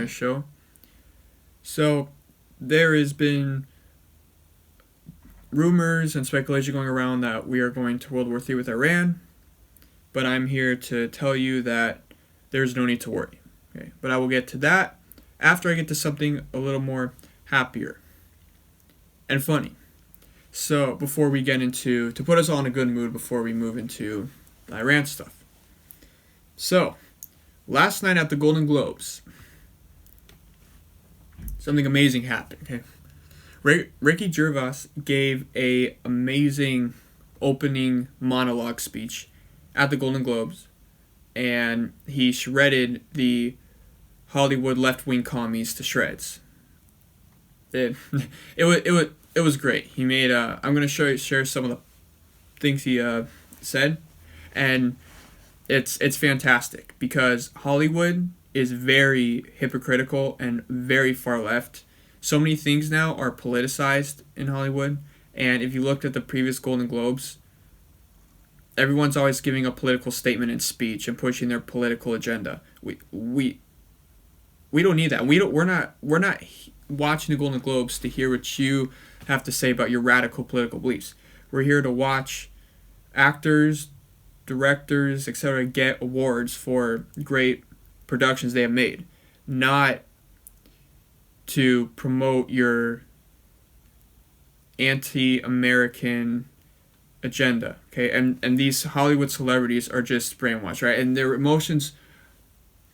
Show. So there has been rumors and speculation going around that we are going to World War III with Iran, but I'm here to tell you that there's no need to worry. Okay? But I will get to that after I get to something a little more happier and funny. So before we get into, to put us all in a good mood before we move into the Iran stuff. So last night at the Golden Globes, something amazing happened. Okay, Ricky Gervais gave a amazing opening monologue speech at the Golden Globes, and he shredded the Hollywood left-wing commies to shreds. It was great. He made I'm gonna share some of the things he said, and it's fantastic because Hollywood is very hypocritical and very far left. So many things now are politicized in Hollywood, and if you looked at the previous Golden Globes, everyone's always giving a political statement and speech and pushing their political agenda. We don't need that. We're not watching the Golden Globes to hear what you have to say about your radical political beliefs. We're here to watch actors, directors, etc. get awards for great productions they have made, not to promote your anti-American agenda. Okay, and these Hollywood celebrities are just brainwashed, right? And their emotions,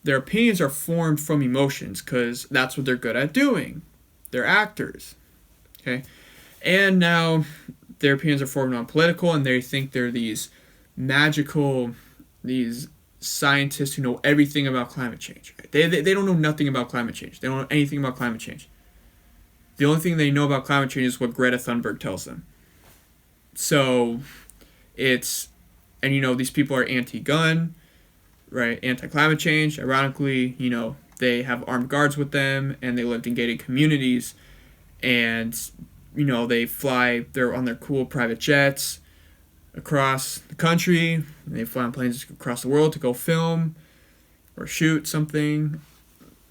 their opinions are formed from emotions because that's what they're good at doing. They're actors. Okay, and now their opinions are formed on political, and they think they're these magical, these scientists who know everything about climate change. Right? They don't know nothing about climate change. They don't know anything about climate change. The only thing they know about climate change is what Greta Thunberg tells them. So it's, and these people are anti-gun, right? Anti-climate change. Ironically, they have armed guards with them, and they lived in gated communities, and they're on their cool private jets across the country, and they fly on planes across the world to go film or shoot something,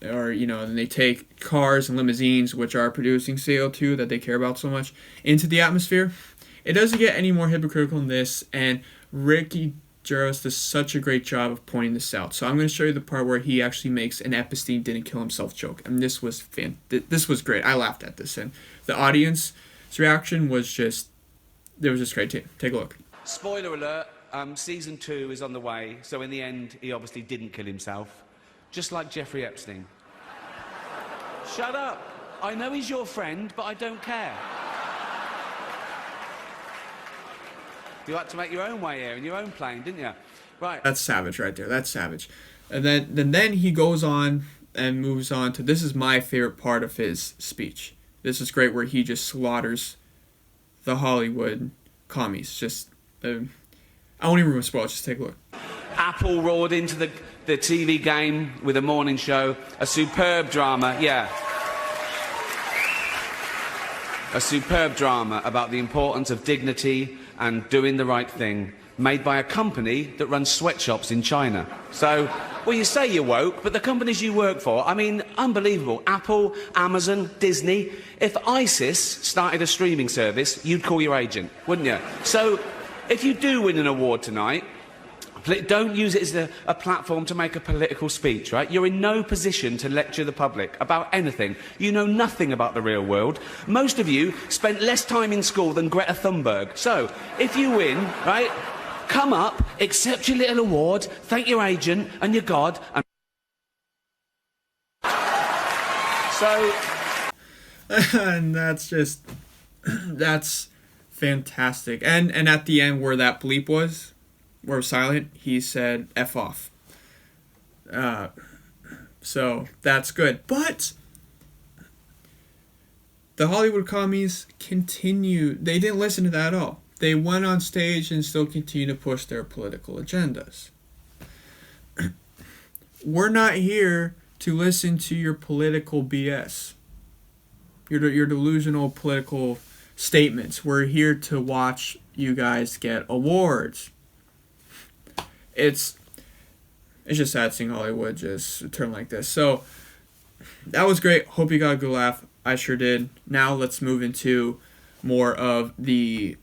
or then they take cars and limousines, which are producing CO2 that they care about so much, into the atmosphere. It doesn't get any more hypocritical than this, and Ricky Gervais does such a great job of pointing this out. So I'm going to show you the part where he actually makes an Epstein didn't kill himself joke, and this was great. I laughed at this, and the audience's reaction was just great too. Take a look. Spoiler alert, season 2 is on the way, so in the end, he obviously didn't kill himself. Just like Jeffrey Epstein. Shut up! I know he's your friend, but I don't care. You like to make your own way here in your own plane, didn't you? Right. That's savage right there. That's savage. And then he goes on and moves on to, this is my favorite part of his speech. This is great where he just slaughters the Hollywood commies. Just, I won't even spoil it, just take a look. Apple roared into the TV game with a morning show. A superb drama, yeah. A superb drama about the importance of dignity and doing the right thing, made by a company that runs sweatshops in China. So, well, you say you're woke, but the companies you work for, I mean, unbelievable. Apple, Amazon, Disney. If ISIS started a streaming service, you'd call your agent, wouldn't you? So, if you do win an award tonight, don't use it as a platform to make a political speech, right? You're in no position to lecture the public about anything. You know nothing about the real world. Most of you spent less time in school than Greta Thunberg. So, if you win, right, come up, accept your little award, thank your agent and your God, and... So... And that's fantastic. And at the end where that bleep was, where it was silent, he said F off. So that's good. But the Hollywood commies continue. They didn't listen to that at all. They went on stage and still continue to push their political agendas. We're not here to listen to your political BS, your delusional political statements. We're here to watch you guys get awards. It's just sad seeing Hollywood just turn like this. So that was great. Hope you got a good laugh. I sure did. Now let's move into more of the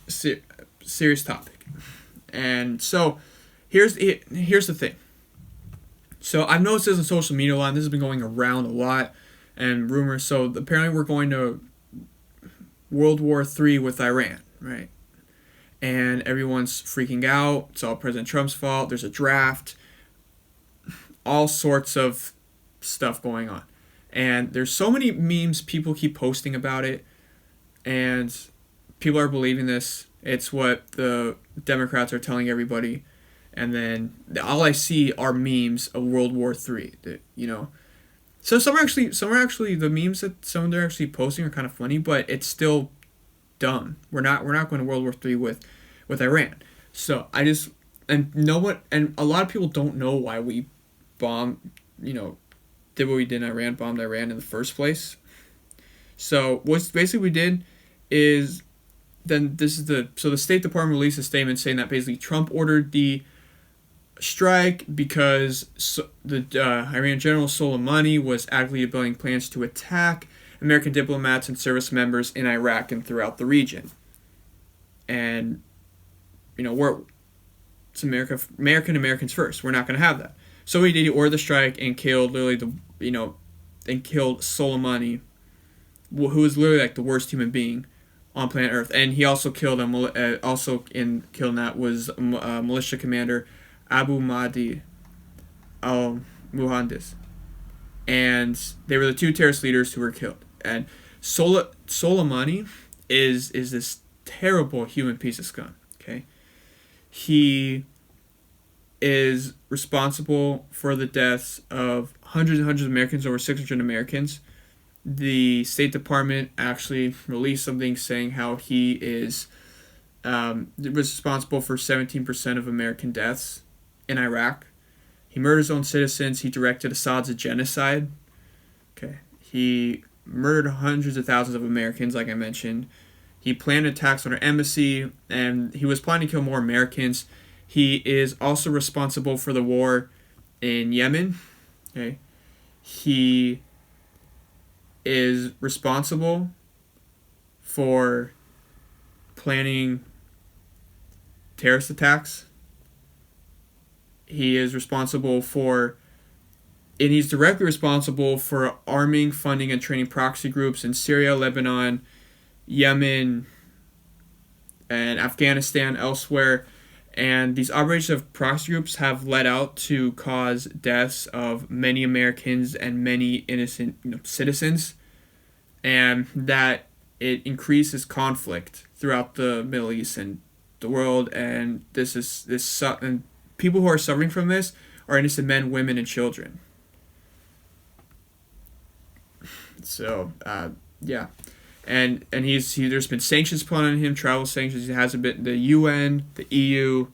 serious topic. And so here's the thing. So I've noticed this on social media a lot, and this has been going around a lot, and rumors. So apparently we're going to World War III with Iran, right? And everyone's freaking out. It's all President Trump's fault. There's a draft. All sorts of stuff going on. And there's so many memes people keep posting about it, and people are believing this. It's what the Democrats are telling everybody. And then all I see are memes of World War III. So some are actually the memes that some they're actually posting are kind of funny, but it's still dumb. We're not going to World War III with Iran. So I just and a lot of people don't know why we did what we did in Iran, bombed Iran in the first place. So what basically we did is the State Department released a statement saying that basically Trump ordered the strike because the Iranian General Soleimani was actively developing plans to attack American diplomats and service members in Iraq and throughout the region. And it's Americans first. We're not going to have that. So he did. He ordered the strike and killed killed Soleimani, who is literally like the worst human being on planet Earth. And he also killed killing that was militia commander Abu Mahdi al-Muhandis. And they were the two terrorist leaders who were killed. And Soleimani is this terrible human piece of scum. Okay, he is responsible for the deaths of hundreds and hundreds of Americans, over 600 Americans. The State Department actually released something saying how he was responsible for 17% of American deaths in Iraq. He murdered his own citizens. He directed Assad's genocide. Okay, he murdered hundreds of thousands of Americans, like I mentioned. He planned attacks on our embassy, and he was planning to kill more Americans. He is also responsible for the war in Yemen. Okay, he is responsible for planning terrorist attacks. He is responsible for, and he's directly responsible for arming, funding, and training proxy groups in Syria, Lebanon, Yemen, and Afghanistan, elsewhere. And these operations of proxy groups have led out to cause deaths of many Americans and many innocent citizens, and that it increases conflict throughout the Middle East and the world. And and people who are suffering from this are innocent men, women, and children. So yeah. And there's been sanctions put on him, travel sanctions. He hasn't been the UN, the EU,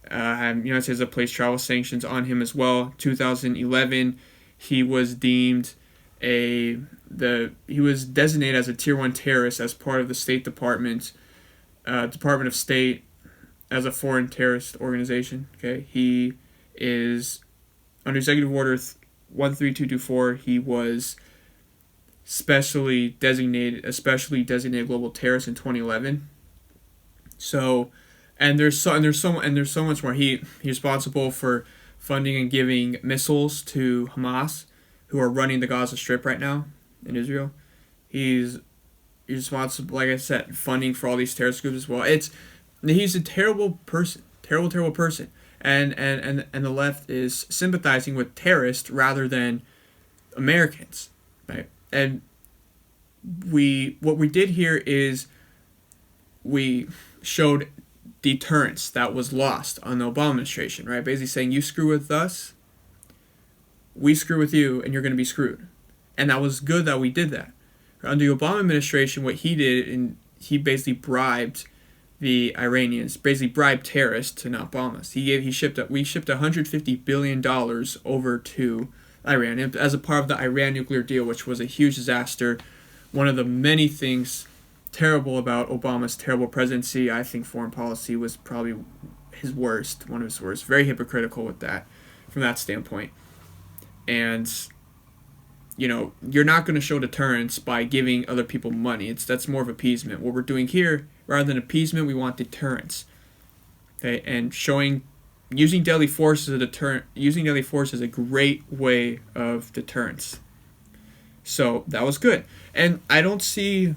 and United States have placed travel sanctions on him as well. 2011, he was designated as a Tier 1 terrorist as part of the State Department of State as a foreign terrorist organization. Okay, he is under Executive Order 13224. He was especially designated global terrorist in 2011. So, and there's so much more. He's responsible for funding and giving missiles to Hamas, who are running the Gaza Strip right now in Israel. He's responsible, like I said, funding for all these terrorist groups as well. He's a terrible person, terrible person, and the left is sympathizing with terrorists rather than Americans, right? And what we did here is we showed deterrence that was lost on the Obama administration, right? Basically saying, you screw with us, we screw with you, and you're going to be screwed. And that was good that we did that. Under the Obama administration, what he did, and he basically bribed the Iranians basically bribed terrorists to not bomb us. We shipped $150 billion over to Iran as a part of the Iran nuclear deal, which was a huge disaster. One of the many things terrible about Obama's terrible presidency. I think foreign policy was probably his worst, one of his worst. Very hypocritical with that, from that standpoint. And, you know, you're not going to show deterrence by giving other people money. That's more of appeasement. What we're doing here, rather than appeasement, we want deterrence. Okay, and using deadly force as a deterrent. Using deadly force is a great way of deterrence. So that was good, and I don't see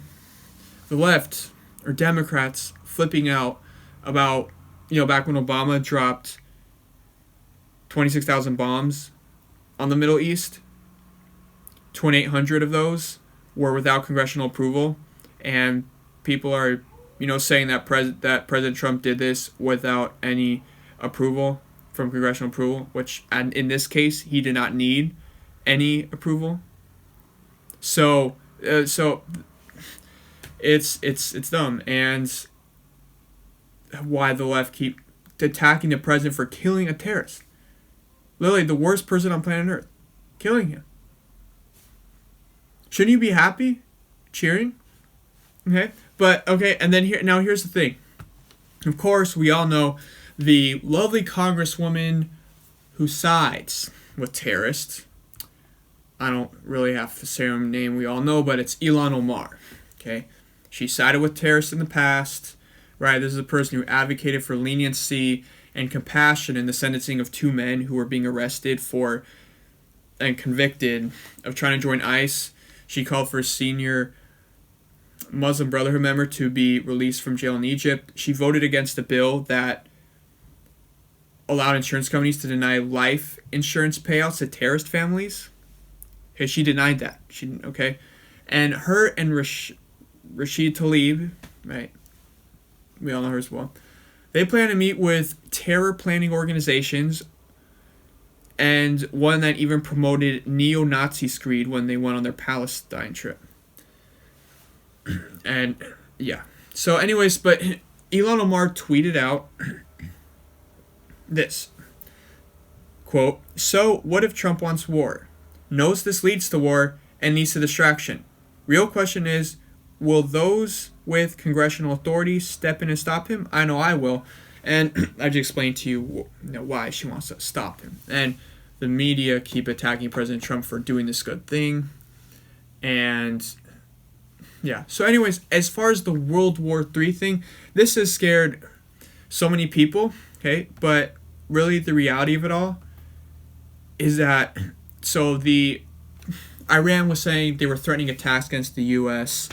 the left or Democrats flipping out about, you know, back when Obama dropped 26,000 bombs on the Middle East. 2,800 of those were without congressional approval, and people are, you know, saying that President Trump did this without any approval from congressional approval, which, and in this case, he did not need any approval. So it's dumb, and why the left keep attacking the president for killing a terrorist. Literally the worst person on planet Earth, killing him. Shouldn't you be happy, cheering? Okay, and then here's the thing. Of course, we all know the lovely congresswoman who sides with terrorists. I don't really have to say her name. We all know, but it's Ilhan Omar. Okay, she sided with terrorists in the past. Right, this is a person who advocated for leniency and compassion in the sentencing of two men who were being arrested for and convicted of trying to join ICE. She called for a senior Muslim Brotherhood member to be released from jail in Egypt. She voted against a bill that allowed insurance companies to deny life insurance payouts to terrorist families. Okay, she denied that. And her and Rashid Tlaib, right? We all know her as well. They plan to meet with terror planning organizations, and one that even promoted neo-Nazi screed when they went on their Palestine trip. And yeah. So anyways, but Ilhan Omar tweeted out this. Quote, "So what if Trump wants war? Knows this leads to war and needs a distraction. Real question is, will those with congressional authority step in and stop him? I know I will." And I just explained to you, why she wants to stop him. And the media keep attacking President Trump for doing this good thing. And yeah. So anyways, as far as the World War III thing, this has scared so many people. Okay. But really the reality of it all is that, so the Iran was saying they were threatening attacks against the U.S.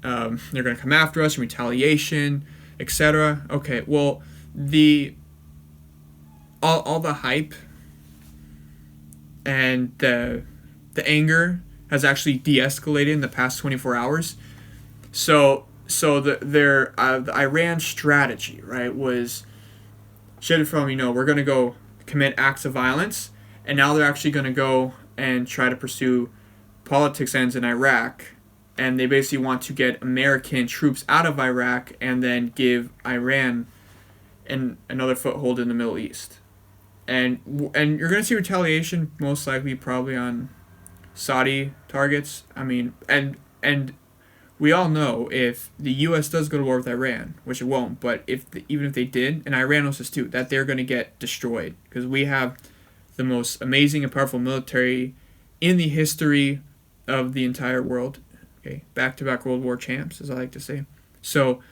They're going to come after us in retaliation, etc. Okay, well, all the hype and the anger has actually de-escalated in the past 24 hours. So the Iran strategy, right, was shifted from, we're going to go commit acts of violence, and now they're actually going to go and try to pursue politics ends in Iraq. And they basically want to get American troops out of Iraq and then give Iran another foothold in the Middle East. And you're going to see retaliation, most likely probably on Saudi targets. I mean, and we all know if the U.S. does go to war with Iran, which it won't, but even if they did, and Iran knows this too, that they're going to get destroyed. Because we have the most amazing and powerful military in the history of the entire world. Okay, back-to-back World War champs, as I like to say. So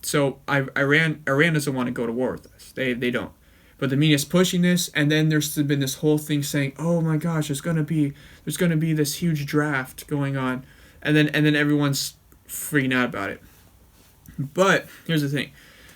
Iran doesn't want to go to war with us. They don't. But the media's pushing this, and then there's been this whole thing saying, "Oh my gosh, there's gonna be this huge draft going on," and then everyone's freaking out about it. But here's the thing.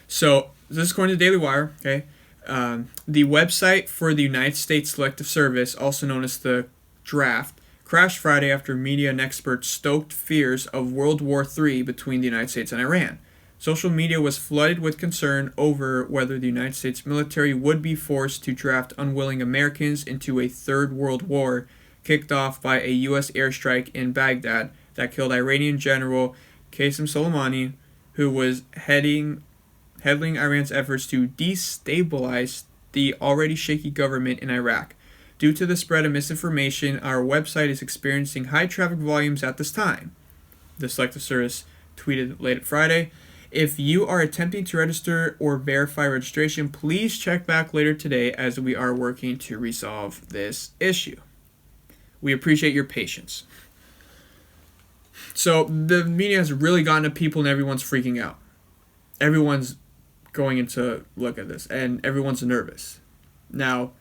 So this is according to Daily Wire. Okay, the website for the United States Selective Service, also known as the draft, crashed Friday after media and experts stoked fears of World War III between the United States and Iran. Social media was flooded with concern over whether the United States military would be forced to draft unwilling Americans into a third world war kicked off by a U.S. airstrike in Baghdad that killed Iranian General Qasem Soleimani, who was heading Iran's efforts to destabilize the already shaky government in Iraq. Due to the spread of misinformation, our website is experiencing high traffic volumes at this time. The Selective Service tweeted late Friday. If you are attempting to register or verify registration, please check back later today as we are working to resolve this issue. We appreciate your patience. So the media has really gotten to people and everyone's freaking out. Everyone's going into look at this and everyone's nervous. Now,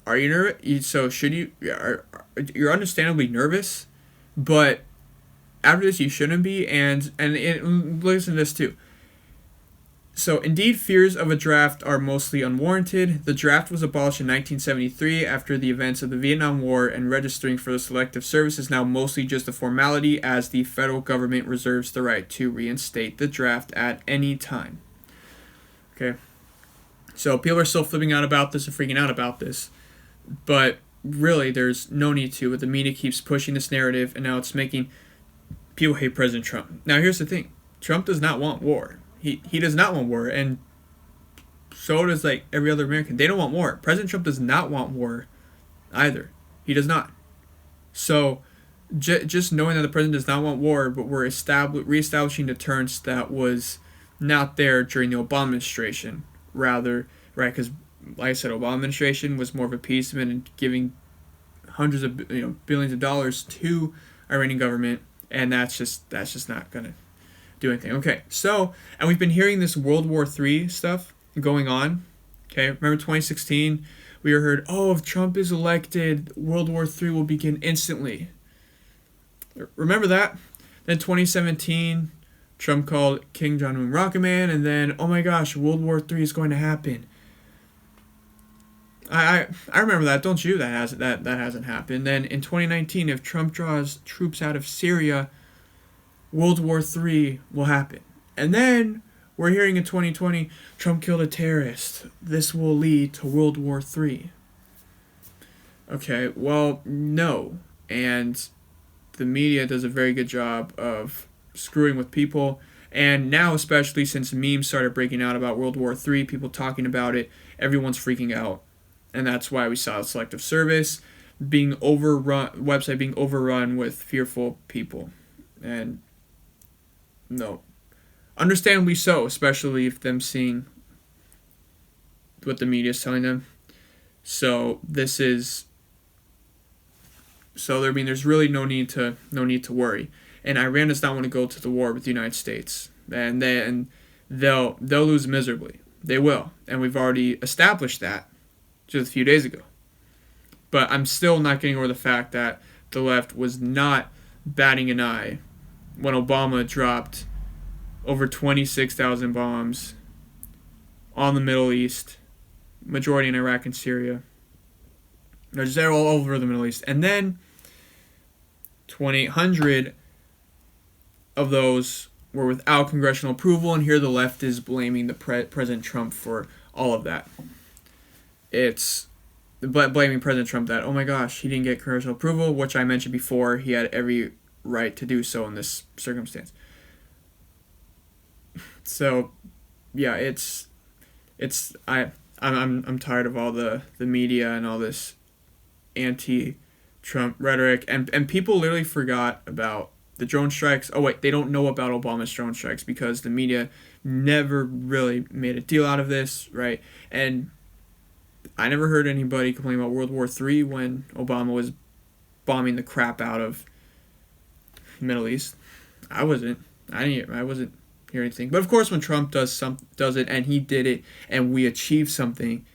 are you nervous? So should you? You're understandably nervous, but after this you shouldn't be. And listen to this too. So indeed, fears of a draft are mostly unwarranted. The draft was abolished in 1973 after the events of the Vietnam War, and registering for the Selective Service is now mostly just a formality, as the federal government reserves the right to reinstate the draft at any time. Okay, so people are still flipping out about this and freaking out about this. But really, there's no need to. But the media keeps pushing this narrative, and now it's making people hate President Trump. Now, here's the thing. Trump does not want war. He does not want war, and so does, like, every other American. They don't want war. President Trump does not want war either. He does not. So, just knowing that the president does not want war, but we're reestablishing deterrence that was not there during the Obama administration, rather, right, because like I said, Obama administration was more of appeasement and giving hundreds of billions of dollars to Iranian government, and that's just not gonna do anything. Okay, so and we've been hearing this World War III stuff going on. Okay, remember 2016, we heard, oh, if Trump is elected, World War III will begin instantly. Remember that? Then 2017, Trump called King Jong-un Rocket Man, and then oh my gosh, World War III is going to happen. I remember that, don't you? That hasn't happened. Then in 2019, if Trump draws troops out of Syria, World War III will happen. And then we're hearing in 2020, Trump killed a terrorist. This will lead to World War III. Okay, well, no. And the media does a very good job of screwing with people. And now, especially since memes started breaking out about World War III, people talking about it, everyone's freaking out. And that's why we saw the Selective Service website being overrun with fearful people. And no, understandably so, especially if them seeing what the media is telling them. So there's really no need to worry. And Iran does not want to go to the war with the United States, and they'll lose miserably. They will, and we've already established that just a few days ago. But I'm still not getting over the fact that the left was not batting an eye when Obama dropped over 26,000 bombs on the Middle East, majority in Iraq and Syria. They're just all over the Middle East. And then 2,800 of those were without congressional approval, and here the left is blaming the President Trump for all of that. It's blaming President Trump that, oh my gosh, he didn't get congressional approval, which I mentioned before. He had every right to do so in this circumstance. So, yeah, I'm tired of all the media and all this anti-Trump rhetoric, and people literally forgot about the drone strikes. Oh wait, they don't know about Obama's drone strikes because the media never really made a deal out of this, right? And I never heard anybody complain about World War III when Obama was bombing the crap out of the Middle East. I wasn't hearing anything. But of course, when Trump does it, and he did it, and we achieve something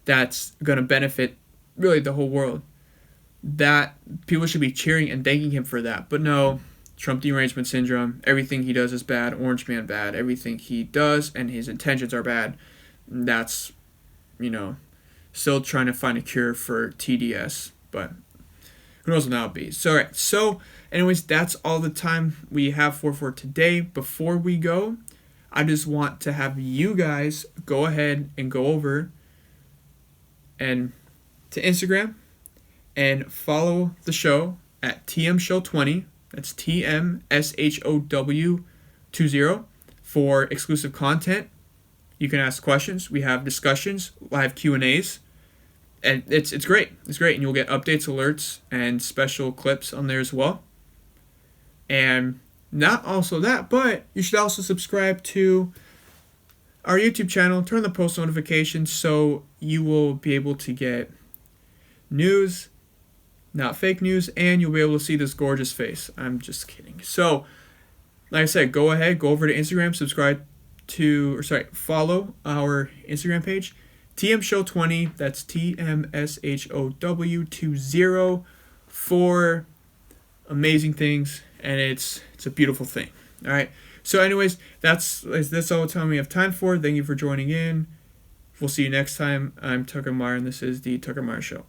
that's gonna benefit really the whole world, that people should be cheering and thanking him for that. But no, Trump derangement syndrome. Everything he does is bad. Orange man bad. Everything he does and his intentions are bad. That's, still trying to find a cure for TDS, but who knows when that'll be. So, all right. So, anyways, that's all the time we have for today. Before we go, I just want to have you guys go ahead and go over and to Instagram and follow the show at TM Show 20. That's TMSHOW 20 for exclusive content. You can ask questions. We have discussions, live Q&As, and it's great. It's great, and you'll get updates, alerts, and special clips on there as well. And not also that, but you should also subscribe to our YouTube channel, turn on the post notifications so you will be able to get news, not fake news, and you'll be able to see this gorgeous face. I'm just kidding. So, like I said, go ahead, go over to Instagram, follow our Instagram page, TMShow20, that's TMSHOW20, for amazing things, and it's a beautiful thing. All right. So anyways, that's all the time we have time for. Thank you for joining in. We'll see you next time. I'm Tucker Meyer, and this is the Tucker Meyer Show.